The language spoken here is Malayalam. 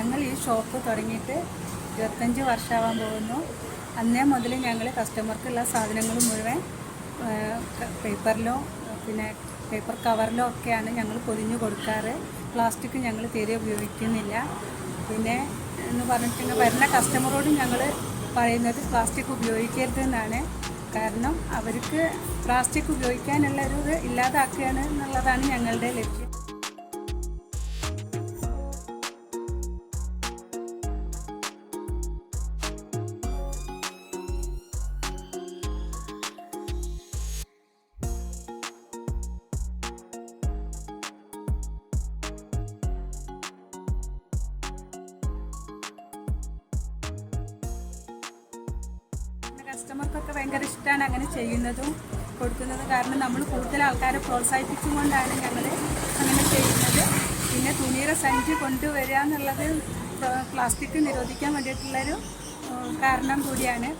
ഞങ്ങൾ ഈ ഷോപ്പ് തുടങ്ങിയിട്ട് 25 വർഷമാവാൻ പോകുന്നു. അന്നേ മുതൽ ഞങ്ങൾ കസ്റ്റമർക്കുള്ള സാധനങ്ങൾ മുഴുവൻ പേപ്പറിലോ പിന്നെ പേപ്പർ കവറിലോ ഒക്കെയാണ് ഞങ്ങൾ പൊതിഞ്ഞു കൊടുക്കാറ്. പ്ലാസ്റ്റിക് ഞങ്ങൾ തീരെ ഉപയോഗിക്കുന്നില്ല. പിന്നെ എന്ന് പറഞ്ഞിട്ടുണ്ടെങ്കിൽ വരുന്ന കസ്റ്റമറോടും ഞങ്ങൾ പറയുന്നത് പ്ലാസ്റ്റിക് ഉപയോഗിക്കരുതെന്നാണ്. കാരണം അവർക്ക് പ്ലാസ്റ്റിക് ഉപയോഗിക്കാനുള്ള ഒരു ഇത് ഇല്ലാതാക്കുകയാണ് എന്നുള്ളതാണ് ഞങ്ങളുടെ ലക്ഷ്യം. കസ്റ്റമർക്കൊക്കെ ഭയങ്കര ഇഷ്ടമാണ് അങ്ങനെ ചെയ്യുന്നതും കൊടുക്കുന്നതും. കാരണം നമ്മൾ കൂടുതൽ ആൾക്കാരെ പ്രോത്സാഹിപ്പിച്ചുകൊണ്ടാണ് ഞങ്ങൾ അങ്ങനെ ചെയ്യുന്നത്. പിന്നെ തുണിയുടെ സഞ്ചി കൊണ്ടുവരിക എന്നുള്ളത് പ്ലാസ്റ്റിക് നിരോധിക്കാൻ വേണ്ടിയിട്ടുള്ളൊരു കാരണം കൂടിയാണ്.